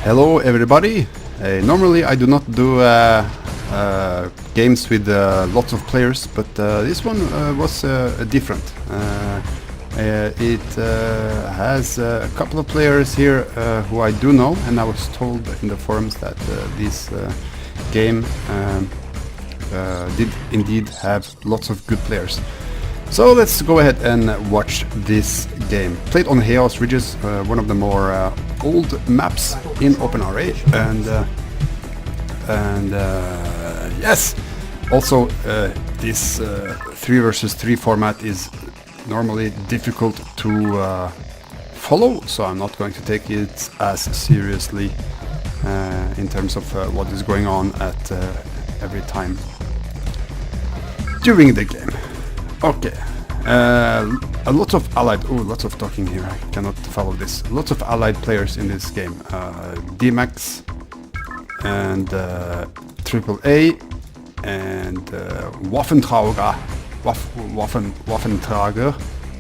Hello everybody. Normally I do not do games with lots of players, but this one was different. It has a couple of players here who I do know, and I was told in the forums that this game did indeed have lots of good players. So let's go ahead and watch this game. Played on Haos Ridges, one of the more old maps in OpenRA, and yes, also this 3 versus 3 format is normally difficult to follow, so I'm not going to take it as seriously in terms of what is going on at every time during the game. Okay, a lot of allied, lots of talking here, I cannot follow this. Lots of allied players in this game. DMAX and AAA and Waffentrager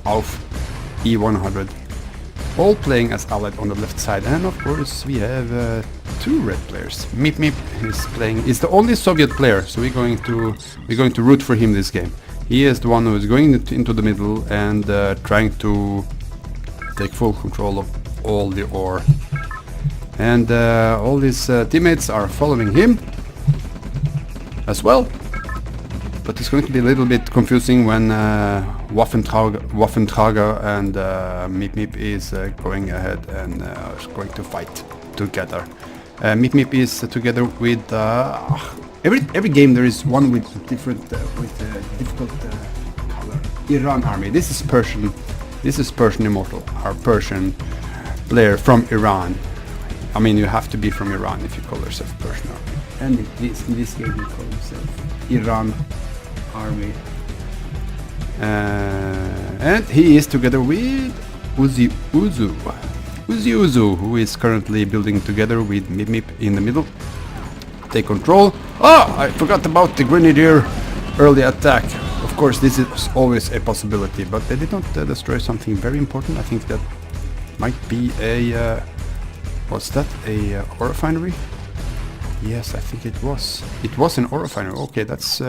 auf E100. All playing as allied on the left side, and of course we have 2 red players. mööpmööp is playing, is the only Soviet player, so we're going to root for him this game. He is the one who is going into the middle and trying to take full control of all the ore. And all his teammates are following him as well. But it's going to be a little bit confusing when Waffentrager and mööpmööp is going ahead and going to fight together. mööpmööp is together with every game there is one with different difficult color. Iran army. This is Persian. This is Persian Immortal, our Persian player from Iran. I mean, you have to be from Iran if you call yourself Persian army. And in this game you call yourself Iran army. And he is together with OzzyOuzo. OzzyOuzo, who is currently building together with mööpmööp in the middle. Take control. I forgot about the Grenadier early attack. Of course, this is always a possibility, but they did not destroy something very important. I think that might be a what's that? A ore refinery? Yes, I think it was. It was an ore refinery. Okay, that's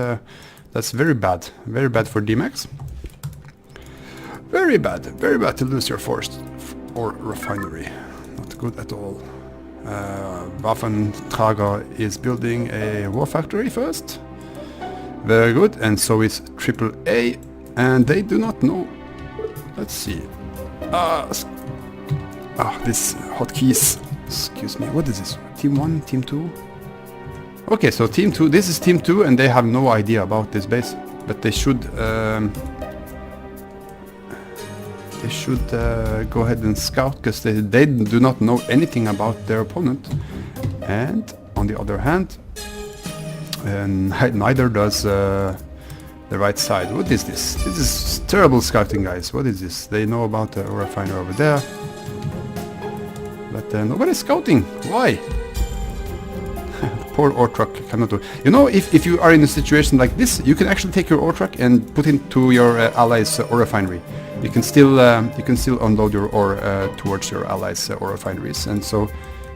very bad. Very bad for DMAX. Very bad to lose your forest ore refinery. Not good at all. Waffentrager is building a war factory first. Very good, and so is AAA, and they do not know. Let's see. This hotkeys. Excuse me. What is this? Team 1, Team 2? Okay, so Team 2. This is Team 2, and they have no idea about this base, but they should. They should go ahead and scout, because they do not know anything about their opponent. And on the other hand, neither does the right side. What is this? This is terrible scouting, guys. What is this? They know about the ore refinery over there, but nobody's scouting. Why? Poor ore truck cannot do. You know, if you are in a situation like this, you can actually take your ore truck and put it into your allies' ore refinery. You can still unload your ore towards your allies' ore refineries. And so,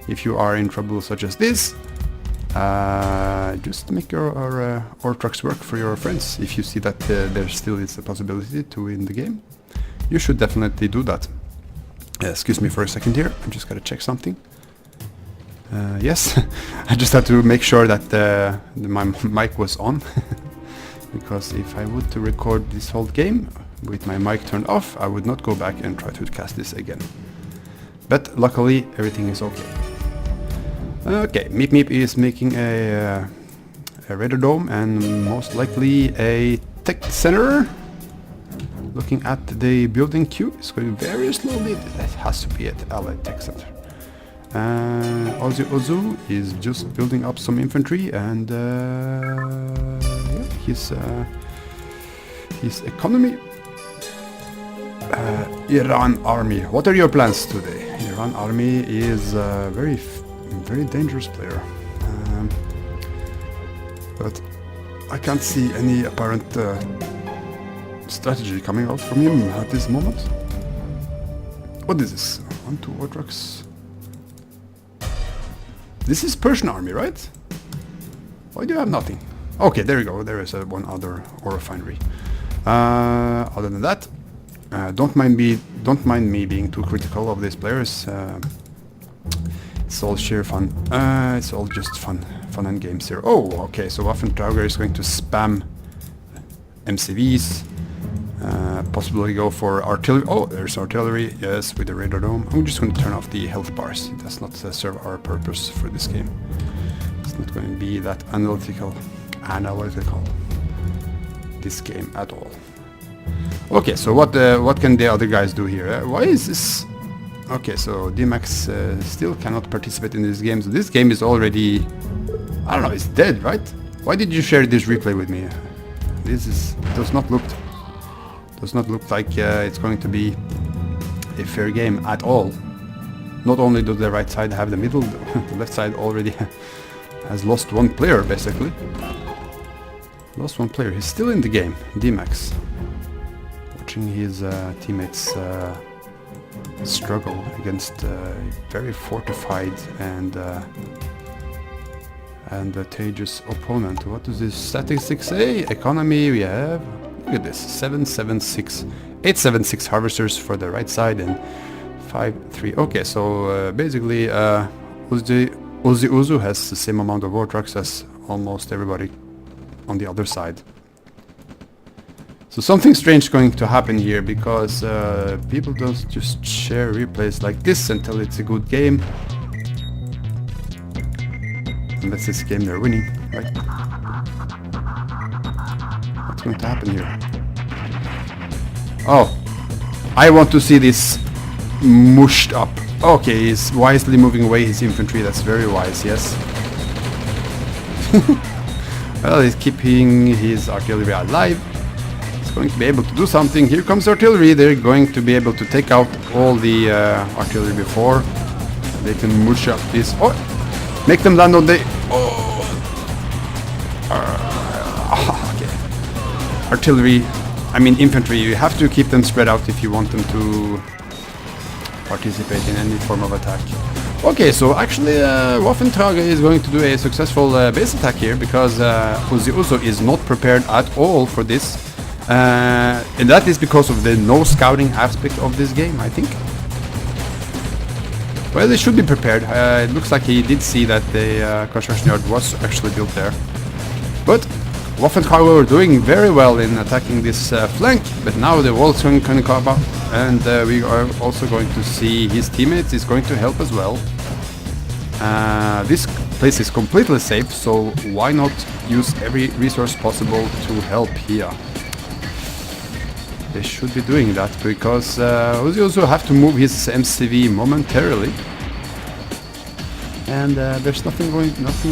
if you are in trouble such as this, just make your ore trucks work for your friends. If you see that there still is a possibility to win the game, you should definitely do that. Excuse me for a second here. I'm just gotta check something. Yes, I just had to make sure that my mic was on, because if I would to record this whole game with my mic turned off, I would not go back and try to cast this again. But luckily everything is okay. Okay, mööpmööp is making a radar dome and most likely a tech center. Looking at the building queue, it's going very slowly. That has to be an allied tech center. OzzyOuzo is just building up some infantry, and yeah, his economy. Iran army. What are your plans today? Iran army is a very dangerous player, but I can't see any apparent strategy coming out from him at this moment. What is this? 1, 2 ore trucks. This is Persian army, right? Why do you have nothing? Okay, there you go. There is one other ore refinery. Other than that, don't mind me being too critical of these players. It's all sheer fun. It's all just fun and games here. Oh, okay. So Waffentrager is going to spam MCVs. Possibly go for artillery. Oh, there's artillery. Yes, with the radar dome. I'm just going to turn off the health bars. It does not serve our purpose for this game. It's not going to be that analytical this game at all. Okay, so what can the other guys do here? Why is this? Okay, so DMAX still cannot participate in this game. So this game is already, I don't know, it's dead, right? Why did you share this replay with me? This does not look like it's going to be a fair game at all. Not only does the right side have the middle, the left side already has lost one player, basically. Lost one player. He's still in the game, DMAX. Watching his teammates struggle against a very fortified and advantageous opponent. What does this statistics say? Economy we have. Look at this, 876 harvesters for the right side and 5-3. Okay, so basically OzzyOuzo has the same amount of war trucks as almost everybody on the other side. So something strange is going to happen here, because people don't just share replays like this and tell it's a good game. Unless this game they're winning, right? What's going to happen here? Oh, I want to see this mushed up. Okay, he's wisely moving away his infantry. That's very wise, yes. Well, he's keeping his artillery alive. He's going to be able to do something. Here comes artillery. They're going to be able to take out all the artillery before they can mush up this. Oh, make them land on the... Oh. Okay. Artillery, I mean infantry, you have to keep them spread out if you want them to participate in any form of attack. Okay, so actually Waffentrager is going to do a successful base attack here, because OzzyOuzo is not prepared at all for this. And that is because of the no scouting aspect of this game, I think. Well, they should be prepared. It looks like he did see that the construction yard was actually built there. But Waffentrager were doing very well in attacking this flank, but now the wall's going to come up, and we are also going to see his teammates is going to help as well. This place is completely safe, so why not use every resource possible to help here? They should be doing that, because OzzyOuzo have to move his MCV momentarily, and there's nothing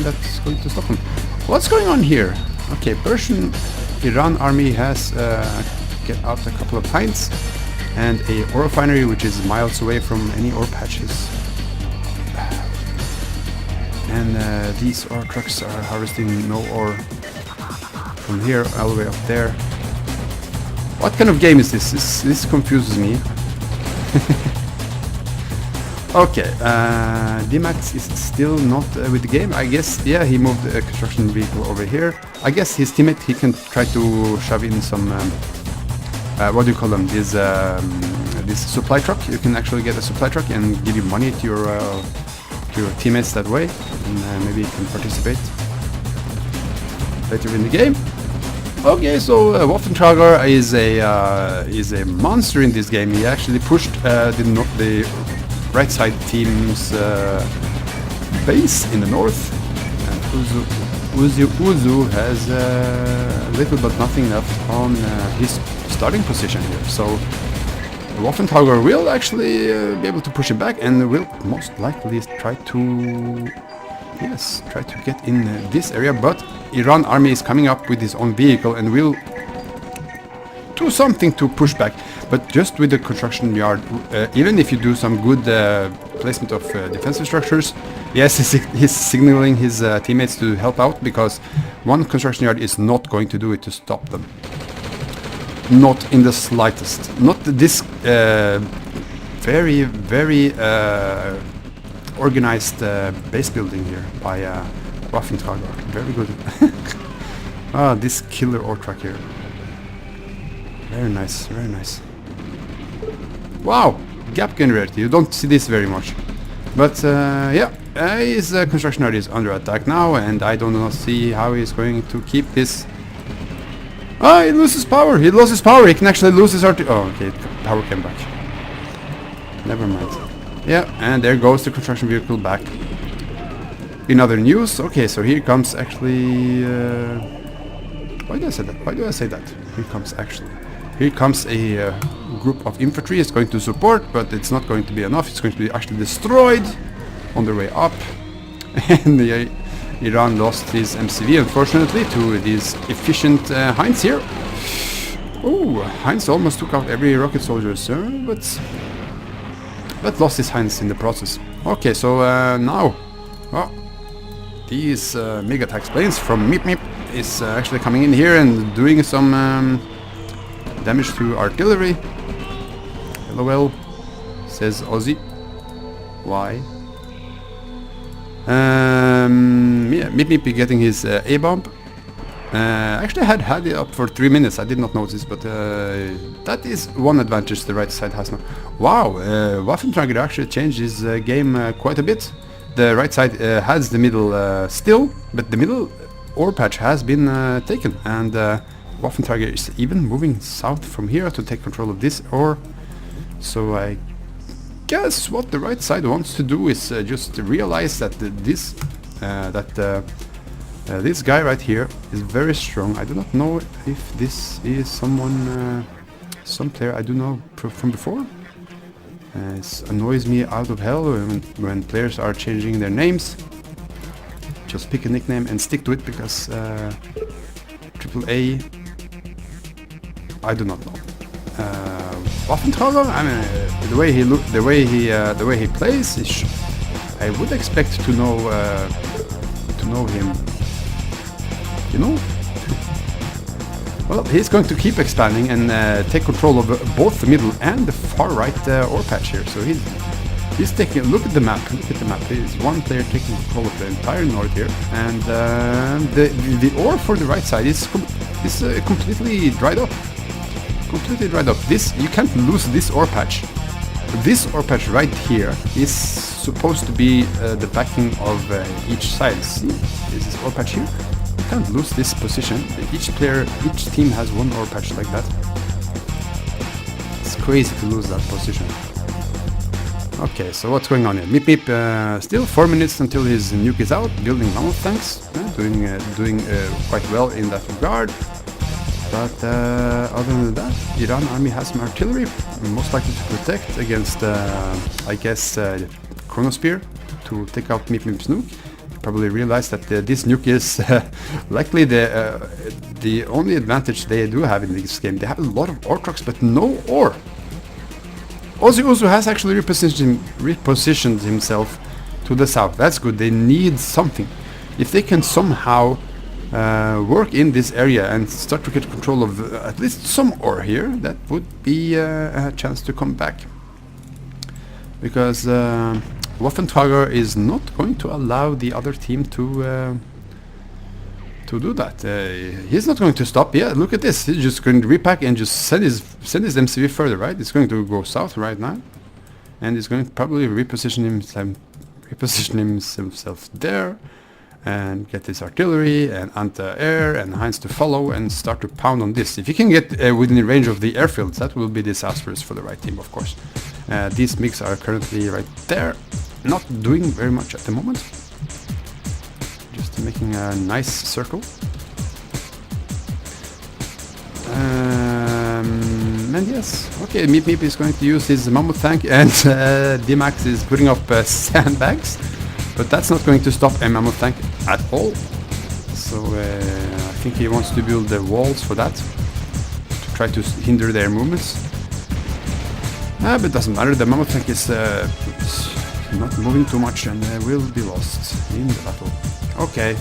that's going to stop him. What's going on here? Okay, Iran army has get out a couple of pints and a ore refinery, which is miles away from any ore patches. And these ore trucks are harvesting no ore from here all the way up there. What kind of game is this? This confuses me. Okay, DMAX is still not with the game. I guess, yeah, he moved a construction vehicle over here. I guess his teammate, he can try to shove in some, what do you call them? This supply truck. You can actually get a supply truck and give you money to your teammates that way, and maybe you can participate later in the game. Okay, so Waffentrager is a monster in this game. He actually pushed the right side team's base in the north, and OzzyOuzo has little but nothing left on his starting position here. So Waffentrager will actually be able to push it back, and will most likely try to get in this area. But Iran army is coming up with his own vehicle and will do something to push back. But just with the construction yard, even if you do some good placement of defensive structures, yes, he's signaling his teammates to help out, because one construction yard is not going to do it to stop them. Not in the slightest. Not this very organized base building here by Waffentrager. Very good. Ah, this killer ore truck here. Very nice, very nice. Wow, gap generator. You don't see this very much. But yeah, his construction area is under attack now, and I do not see how he's going to keep this. Ah, he loses power. He lost his power. He can actually lose his RT. Oh, okay, power came back. Never mind. Yeah, and there goes the construction vehicle back. In other news, okay, so here comes actually. Why do I say that? Why do I say that? Here comes actually. Here comes a group of infantry. It's going to support, but it's not going to be enough. It's going to be actually destroyed on their way up. And Iran lost his MCV, unfortunately, to these efficient Heinz here. Oh, Heinz almost took out every rocket soldier, sir, but lost his Heinz in the process. Okay, so now, these MiG attack planes from mööpmööp is actually coming in here and doing some damage to artillery. LOL, says Ozzy. Why? Yeah, mööpmööp getting his A-bomb. Actually, I had it up for 3 minutes. I did not notice, but that is one advantage the right side has now. Wow, Waffentrager actually changed his game quite a bit. The right side has the middle still, but the middle ore patch has been taken, and Waffentrager is even moving south from here to take control of this ore. So I guess what the right side wants to do is just realize that this guy right here is very strong. I do not know if this is someone, some player I do know from before. It annoys me out of hell when players are changing their names. Just pick a nickname and stick to it, because AAA, I do not know. Waffentrager, I mean, the way he plays, I would expect to know him. You know. Well, he's going to keep expanding and take control of both the middle and the far right ore patch here. So he's taking. Look at the map. Look at the map. There's one player taking control of the entire north here, and the ore for the right side is completely dried up. Completely dried up. This, you can't lose this ore patch. This ore patch right here is supposed to be the backing of each side. See, this is ore patch here. You can't lose this position. Each team has one ore patch like that. It's crazy to lose that position. Okay, so what's going on here? mööpmööp, still 4 minutes until his nuke is out, building mammoth tanks, doing quite well in that regard. But other than that, Iran army has some artillery, most likely to protect against, I guess, Chronospear to take out mööpmööp's nuke. Probably realize that this nuke is likely the only advantage they do have in this game. They have a lot of ore trucks, but no ore. OzzyOuzo has actually repositioned himself to the south. That's good. They need something. If they can somehow work in this area and start to get control of at least some ore here, that would be a chance to come back. Because Waffentrager is not going to allow the other team to do that. He's not going to stop. Yeah, look at this. He's just going to repack and just send his MCV further, right? It's going to go south right now, and he's going to probably reposition himself there, and get his artillery and anti-air and Heinz to follow and start to pound on this. If you can get within the range of the airfields, that will be disastrous for the right team, of course. These MiGs are currently right there, not doing very much at the moment. Just making a nice circle. And yes, okay, mööpmööp is going to use his mammoth tank, and DMAX is putting up sandbags, but that's not going to stop a mammoth tank at all. So I think he wants to build the walls for that, to try to hinder their movements. But it doesn't matter, the mammoth tank is not moving too much and will be lost in the battle. Okay,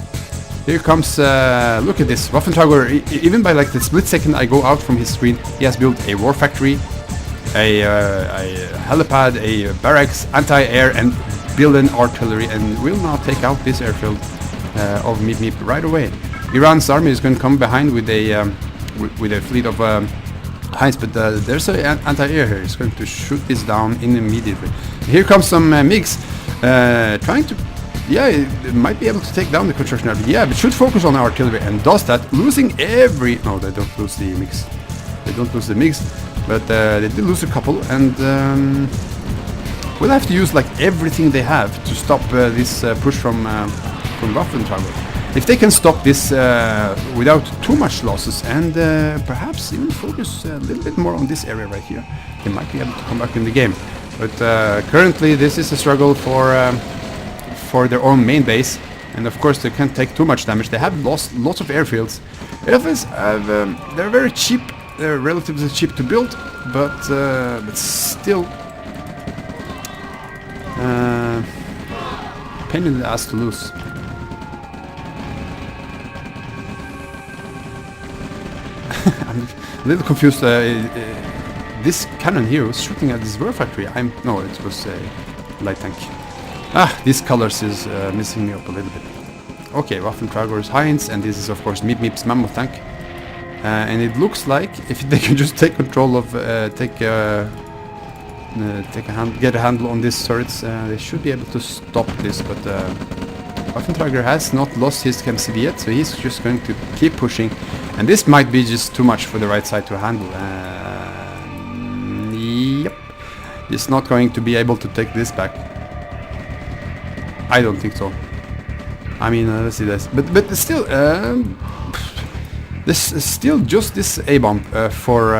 here comes, look at this, Waffentrager, even by like the split second I go out from his screen, he has built a war factory, a helipad, a barracks, anti-air, and build an artillery and will now take out this airfield of mööpmööp right away. Iran's army is going to come behind with a fleet of Heinz, but there's an anti-air here. It's going to shoot this down immediately. Here comes some MiGs trying to, yeah, it might be able to take down the construction area. Yeah, but should focus on artillery and does that, losing every. No, they don't lose the MiGs. They don't lose the MiGs, but they did lose a couple, and we'll have to use like everything they have to stop this push from Waffentrager. If they can stop this without too much losses and perhaps even focus a little bit more on this area right here, they might be able to come back in the game. But currently this is a struggle for their own main base, and of course they can't take too much damage. They have lost lots of airfields. Airfields have, they're very cheap. They're relatively cheap to build, but still pain in the ass to lose. I'm a little confused. This cannon here was shooting at this war factory. No, it was a light tank. These colors is messing me up a little bit. Okay, Waffentrager's Heinz, and this is of course mööpmööp's mammoth tank. And it looks like if they can just take control of, get a handle on these turrets, they should be able to stop this. But Waffentrager has not lost his MCV yet, so he's just going to keep pushing. And this might be just too much for the right side to handle. Yep, he's not going to be able to take this back. I don't think so. I mean, let's see this. But still, this is still just this A-bomb for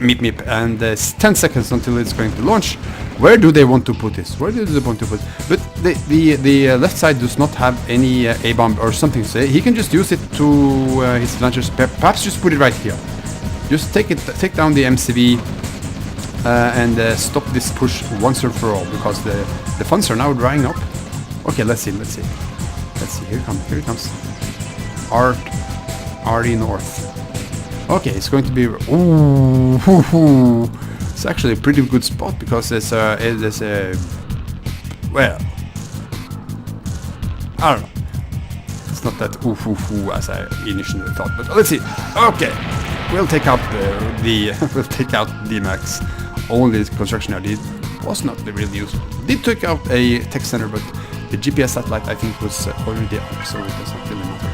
mööpmööp, and it's 10 seconds until it's going to launch. Where do they want to put this? Where do they want to put it? But the left side does not have any A-bomb or something to say. He can just use it to his launchers. Perhaps just put it right here. Just take down the MCV and stop this push once and for all, because the funds are now drying up. Okay, let's see. Here it comes. RE North. Okay, it's going to be. Ooh, it's actually a pretty good spot because there's a. Well, I don't know. It's not that as I initially thought, but let's see. Okay, we'll take out we'll take out DMAX. Only construction area was not the real use. Did take out a tech center, but the GPS satellite I think was already up, so it does not really matter.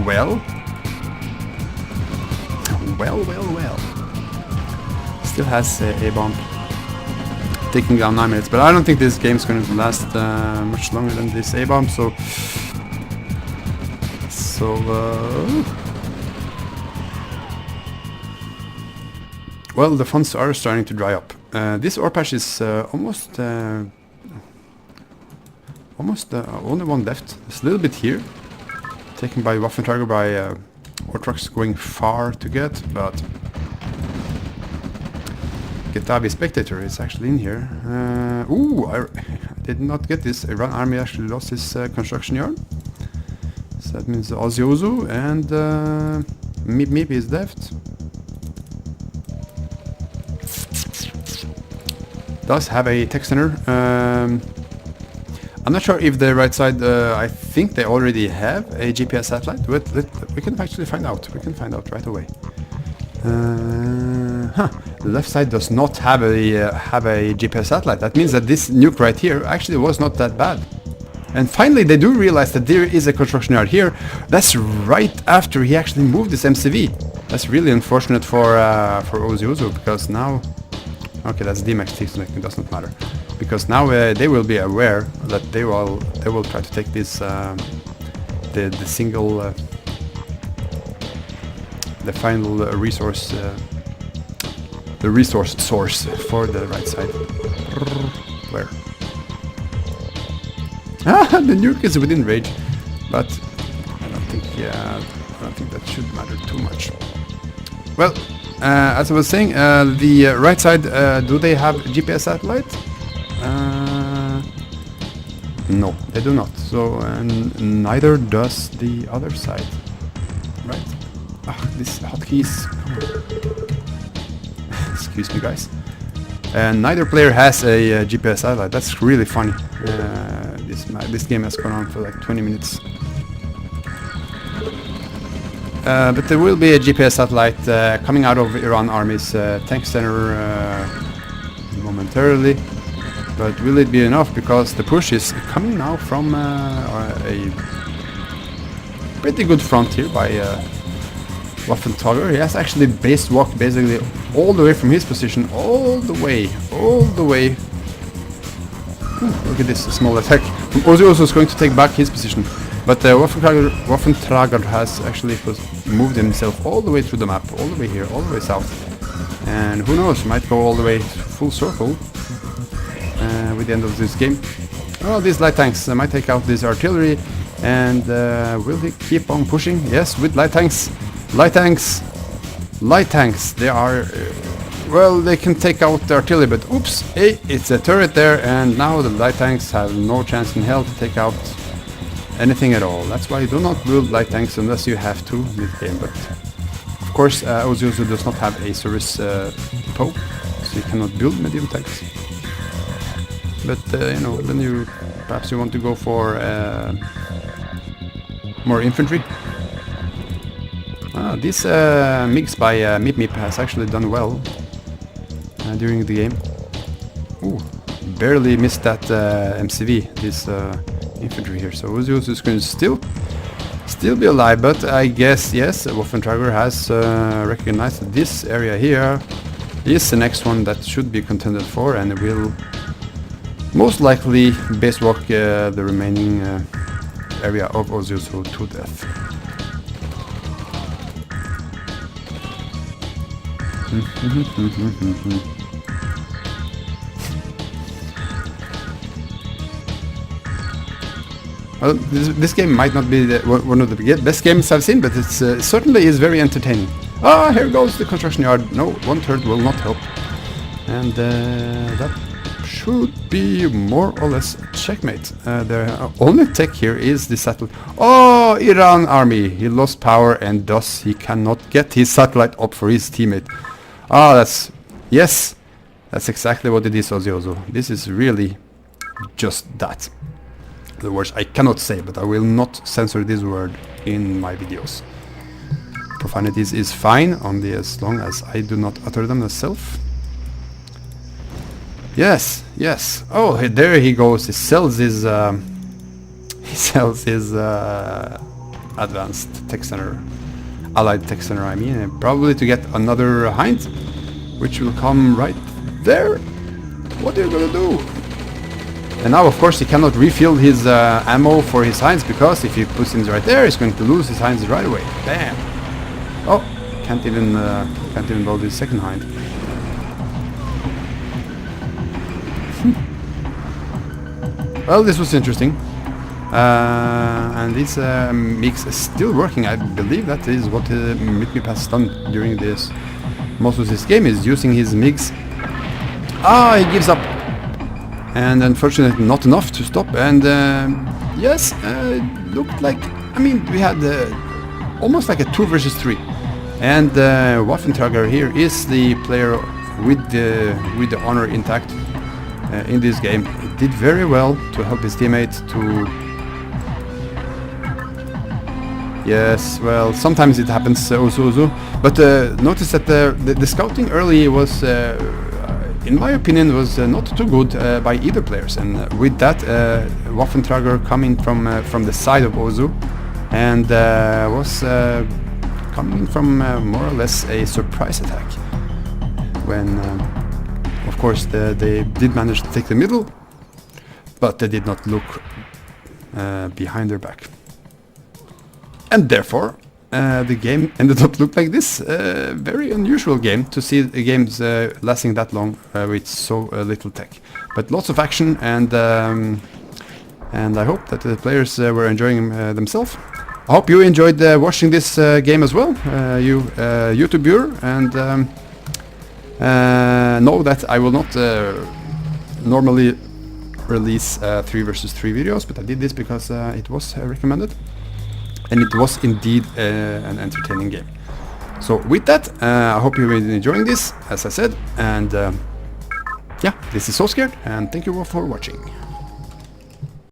Well. Still has a bomb. Taking down 9 minutes, but I don't think this game's going to last much longer than this A-bomb, so well, the funds are starting to dry up. This ore patch is almost only one left. There's a little bit here, taken by Waffentrager by ore trucks going far to get, but Getabi Spectator is actually in here. I did not get this. Iran army actually lost his construction yard. So that means OzzyOuzo and mööpmööp is left. Does have a tech center. I'm not sure if the right side, I think they already have a GPS satellite, but we can actually find out. We can find out right away. The left side does not have a GPS satellite. That means that this nuke right here actually was not that bad. And finally they do realize that there is a construction yard here. That's right after he actually moved this MCV. That's really unfortunate for OzzyOuzo, because now... Okay, that's DMAX, it does not matter. Because now they will be aware that they will try to take this the single the final resource the resource source for the right side. Where? The nuke is within range, but I don't think that should matter too much. Well, as I was saying, the right side, do they have GPS satellite? No, they do not. So, and neither does the other side. Right? These hotkeys. Excuse me, guys. And neither player has a GPS satellite. That's really funny. This game has gone on for like 20 minutes. But there will be a GPS satellite coming out of Iran Army's tank center momentarily. But will it be enough? Because the push is coming now from a pretty good front here by Waffentrager. He has actually base walked basically all the way from his position, all the way. Look at this small attack. OzzyOuzo is going to take back his position. But Waffentrager has actually moved himself all the way through the map, all the way here, all the way south. And who knows, might go all the way full circle with the end of this game. Well, these light tanks might take out this artillery. And will he keep on pushing? Yes, with light tanks. Light tanks. They are... well, they can take out the artillery, but oops, hey, it's a turret there, and now the light tanks have no chance in hell to take out anything at all. That's why you do not build light tanks unless you have to in this game. But of course, OzzyOuzo does not have a service PO, so you cannot build medium tanks. But you know, then you perhaps you want to go for more infantry. This mix by mööpmööp has actually done well during the game. Ooh, barely missed that MCV, this infantry here. So OzzyOuzo is going to still be alive, but I guess, yes, Waffentrager has recognized that this area here is the next one that should be contended for, and will most likely base walk the remaining area of OzzyOuzo to death. Well, this game might not be one of the best games I've seen, but it certainly is very entertaining. Ah, here goes the construction yard. No, one turret will not help. And that should be more or less checkmate. The only tech here is the satellite. Oh, Iran army. He lost power, and thus he cannot get his satellite up for his teammate. Ah, that's... yes, that's exactly what it is, OzzyOuzo. This is really just that. The words I cannot say, but I will not censor this word in my videos. Profanities is fine, only as long as I do not utter them myself. Yes, yes. Oh, there he goes. He sells his advanced tech center, allied tech center. I mean, probably to get another Hind, which will come right there. What are you gonna do? And now, of course, he cannot refill his ammo for his Hinds, because if he puts him right there, he's going to lose his Hinds right away. Bam! Oh, can't even load his second Hind. Well, this was interesting, and this mix is still working. I believe that is what mööpmööp has done during this most of this game, is using his MiGs. Ah, he gives up, and unfortunately not enough to stop. And yes, looked like, I mean, we had almost like a 2 versus 3, and Waffentrager here is the player with the honor intact in this game. He did very well to help his teammate to... yes, well, sometimes it happens, OzzyOuzo, but notice that the scouting early was, in my opinion, was not too good by either players, and with that, Waffentrager coming from the side of Ozu, and was coming from more or less a surprise attack, when of course they did manage to take the middle, but they did not look behind their back. And therefore, the game ended up look like this. Very unusual game to see the games lasting that long with so little tech. But lots of action, and I hope that the players were enjoying themselves. I hope you enjoyed watching this game as well, you YouTube viewer, and know that I will not normally release 3 versus 3 videos, but I did this because it was recommended. And it was indeed an entertaining game. So with that, I hope you've been enjoying this, as I said, and yeah, this is SoScared, and thank you all for watching.